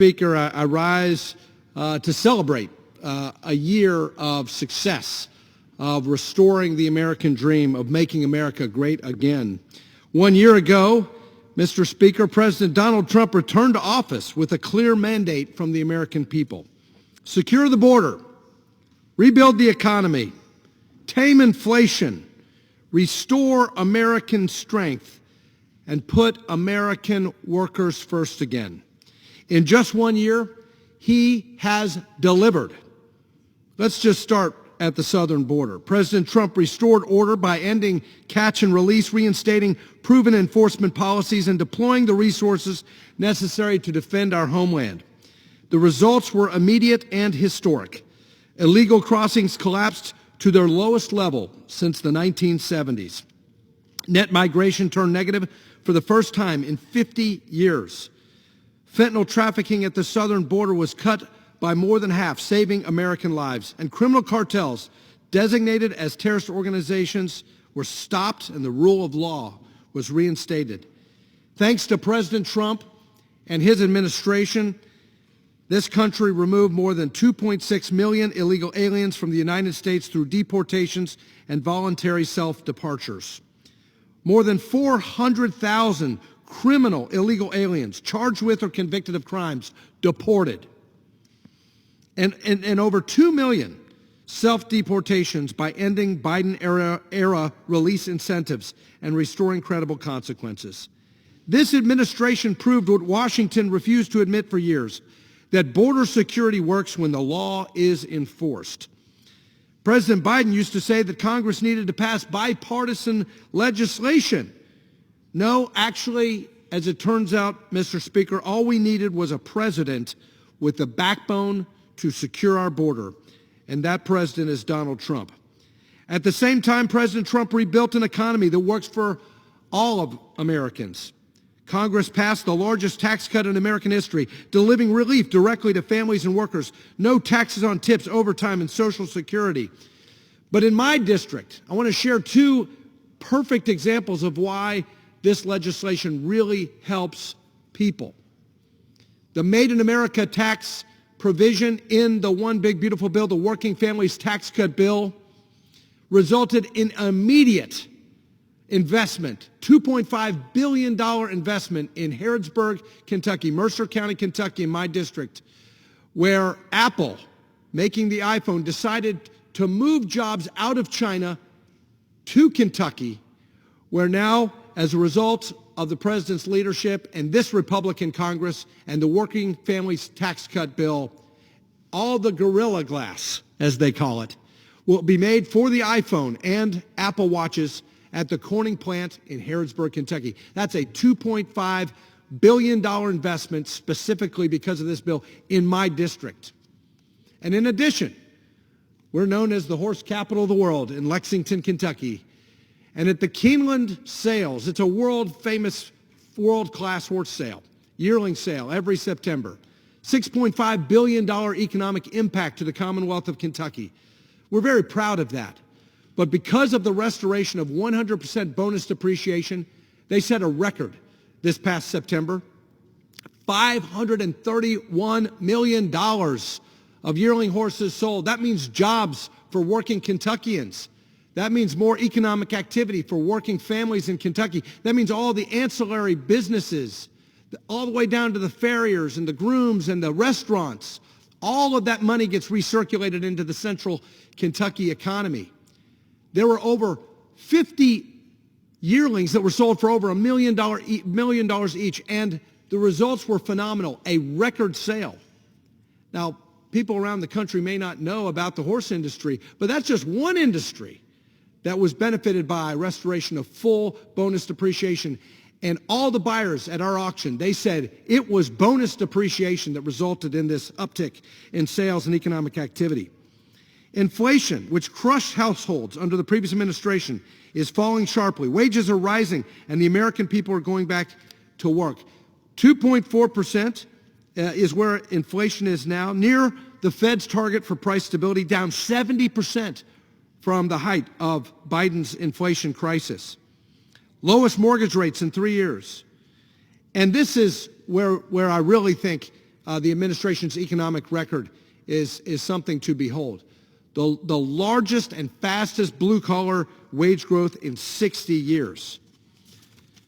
Speaker, I rise to celebrate a year of success, of restoring the American dream, of making America great again. 1 year ago, Mr. Speaker, President Donald Trump returned to office with a clear mandate from the American people. Secure the border, rebuild the economy, tame inflation, restore American strength, and put American workers first again. In just 1 year, he has delivered. Let's just start at the southern border. President Trump restored order by ending catch and release, reinstating proven enforcement policies, and deploying the resources necessary to defend our homeland. The results were immediate and historic. Illegal crossings collapsed to their lowest level since the 1970s. Net migration turned negative for the first time in 50 years. Fentanyl trafficking at the southern border was cut by more than half, saving American lives. And criminal cartels designated as terrorist organizations were stopped and the rule of law was reinstated. Thanks to President Trump and his administration, this country removed more than 2.6 million illegal aliens from the United States through deportations and voluntary self-departures. More than 400,000 criminal illegal aliens charged with or convicted of crimes deported. And over 2 million self-deportations by ending Biden-era release incentives and restoring credible consequences. This administration proved what Washington refused to admit for years, that border security works when the law is enforced. President Biden used to say that Congress needed to pass bipartisan legislation. No, actually, as it turns out, Mr. Speaker, all we needed was a president with the backbone to secure our border, and that president is Donald Trump. At the same time, President Trump rebuilt an economy that works for all of Americans. Congress passed the largest tax cut in American history, delivering relief directly to families and workers. No taxes on tips, overtime, and Social Security. But in my district, I want to share two perfect examples of why this legislation really helps people. The Made in America tax provision in the One Big Beautiful Bill, the Working Families Tax Cut Bill, resulted in immediate investment, $2.5 billion investment in Harrodsburg, Kentucky, Mercer County, Kentucky, in my district, where Apple, making the iPhone, decided to move jobs out of China to Kentucky, where now, as a result of the president's leadership and this Republican Congress and the Working Families Tax Cut Bill, all the Gorilla Glass, as they call it, will be made for the iPhone and Apple Watches at the Corning plant in Harrodsburg, Kentucky. That's a $2.5 billion investment specifically because of this bill in my district. And in addition, we're known as the horse capital of the world in Lexington, Kentucky. And at the Keeneland Sales, it's a world-famous, world-class horse sale, yearling sale every September. $6.5 billion economic impact to the Commonwealth of Kentucky. We're very proud of that. But because of the restoration of 100% bonus depreciation, they set a record this past September. $531 million of yearling horses sold. That means jobs for working Kentuckians. That means more economic activity for working families in Kentucky. That means all the ancillary businesses, all the way down to the farriers and the grooms and the restaurants. All of that money gets recirculated into the central Kentucky economy. There were over 50 yearlings that were sold for over $1 million each, and the results were phenomenal, a record sale. Now, people around the country may not know about the horse industry, but that's just one industry that was benefited by restoration of full bonus depreciation. And all the buyers at our auction, they said it was bonus depreciation that resulted in this uptick in sales and economic activity. Inflation, which crushed households under the previous administration, is falling sharply. Wages are rising, and the American people are going back to work. 2.4% is where inflation is now, near the Fed's target for price stability, down 70% from the height of Biden's inflation crisis. Lowest mortgage rates in 3 years. And this is where I really think the administration's economic record is something to behold. The largest and fastest blue-collar wage growth in 60 years.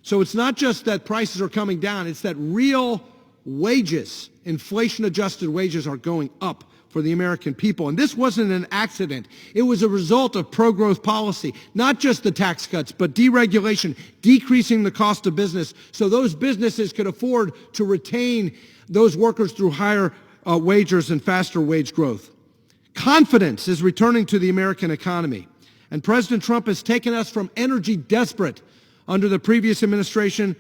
So it's not just that prices are coming down, it's that real wages, inflation-adjusted wages, are going up for the American people. And this wasn't an accident. It was a result of pro-growth policy, not just the tax cuts, but deregulation, decreasing the cost of business so those businesses could afford to retain those workers through higher wages and faster wage growth. Confidence is returning to the American economy. And President Trump has taken us from energy desperate under the previous administration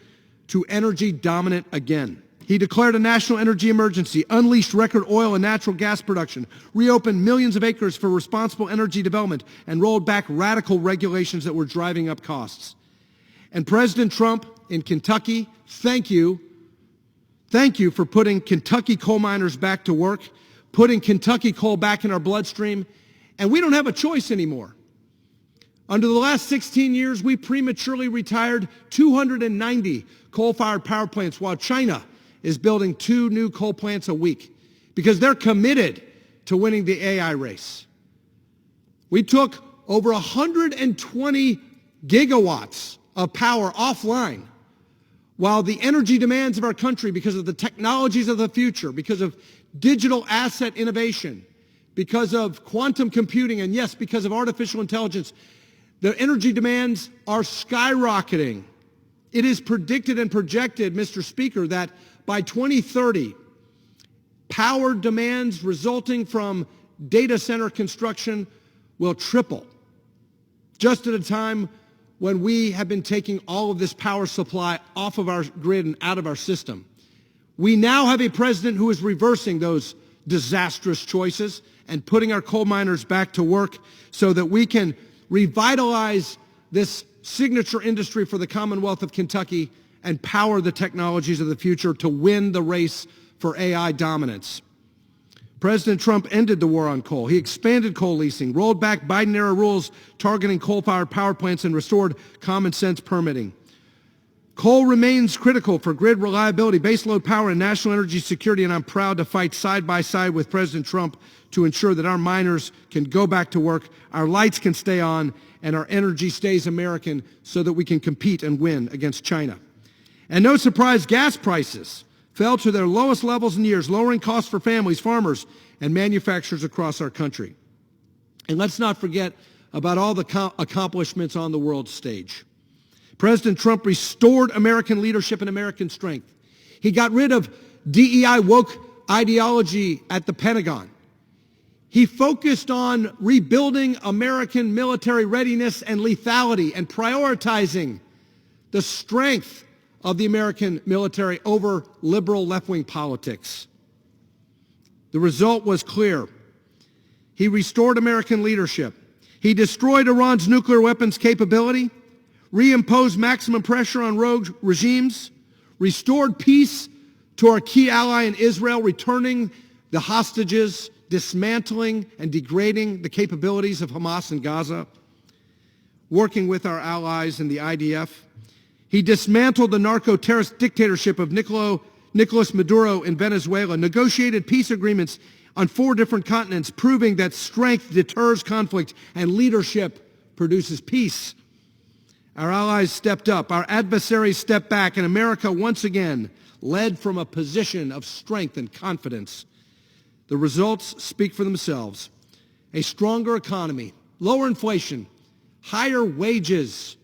to energy dominant again. He declared a national energy emergency, unleashed record oil and natural gas production, reopened millions of acres for responsible energy development, and rolled back radical regulations that were driving up costs. And President Trump in Kentucky, thank you for putting Kentucky coal miners back to work, putting Kentucky coal back in our bloodstream, and we don't have a choice anymore. Under the last 16 years, we prematurely retired 290 coal-fired power plants, while China is building 2 new coal plants a week because they're committed to winning the AI race. We took over 120 gigawatts of power offline while the energy demands of our country, because of the technologies of the future, because of digital asset innovation, because of quantum computing, and yes, because of artificial intelligence, the energy demands are skyrocketing. It is predicted and projected, Mr. Speaker, that by 2030, power demands resulting from data center construction will triple, just at a time when we have been taking all of this power supply off of our grid and out of our system. We now have a president who is reversing those disastrous choices and putting our coal miners back to work so that we can revitalize this signature industry for the Commonwealth of Kentucky and power the technologies of the future to win the race for AI dominance. President Trump ended the war on coal. He expanded coal leasing, rolled back Biden-era rules targeting coal-fired power plants, and restored common-sense permitting. Coal remains critical for grid reliability, baseload power, and national energy security, and I'm proud to fight side by side with President Trump to ensure that our miners can go back to work, our lights can stay on, and our energy stays American so that we can compete and win against China. And no surprise, gas prices fell to their lowest levels in years, lowering costs for families, farmers, and manufacturers across our country. And let's not forget about all the accomplishments on the world stage. President Trump restored American leadership and American strength. He got rid of DEI woke ideology at the Pentagon. He focused on rebuilding American military readiness and lethality and prioritizing the strength of the American military over liberal left-wing politics. The result was clear. He restored American leadership. He destroyed Iran's nuclear weapons capability, reimposed maximum pressure on rogue regimes, restored peace to our key ally in Israel, returning the hostages, dismantling and degrading the capabilities of Hamas in Gaza, working with our allies in the IDF. He dismantled the narco-terrorist dictatorship of Nicolas Maduro in Venezuela, negotiated peace agreements on 4 different continents, proving that strength deters conflict and leadership produces peace. Our allies stepped up, our adversaries stepped back, and America once again led from a position of strength and confidence. The results speak for themselves. A stronger economy, lower inflation, higher wages,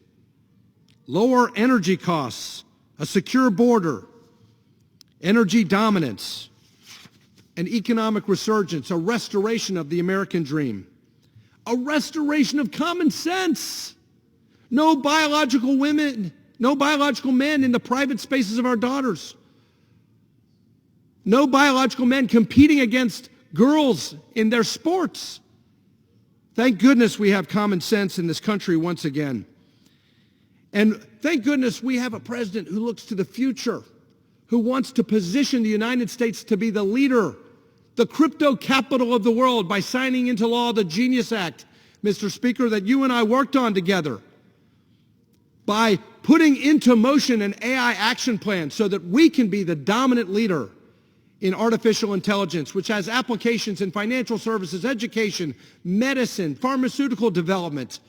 lower energy costs, a secure border, energy dominance, an economic resurgence, a restoration of the American dream, a restoration of common sense. No biological women, no biological men in the private spaces of our daughters. No biological men competing against girls in their sports. Thank goodness we have common sense in this country once again. And thank goodness we have a president who looks to the future, who wants to position the United States to be the leader, the crypto capital of the world, by signing into law the Genius Act, Mr. Speaker, that you and I worked on together, by putting into motion an AI action plan so that we can be the dominant leader in artificial intelligence, which has applications in financial services, education, medicine, pharmaceutical development,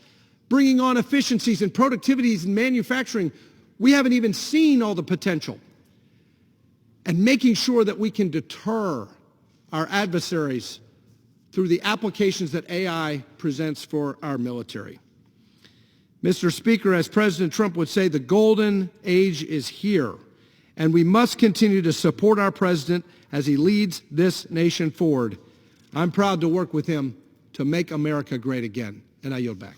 bringing on efficiencies and productivities in manufacturing. We haven't even seen all the potential. And making sure that we can deter our adversaries through the applications that AI presents for our military. Mr. Speaker, as President Trump would say, the golden age is here, and we must continue to support our president as he leads this nation forward. I'm proud to work with him to make America great again, and I yield back.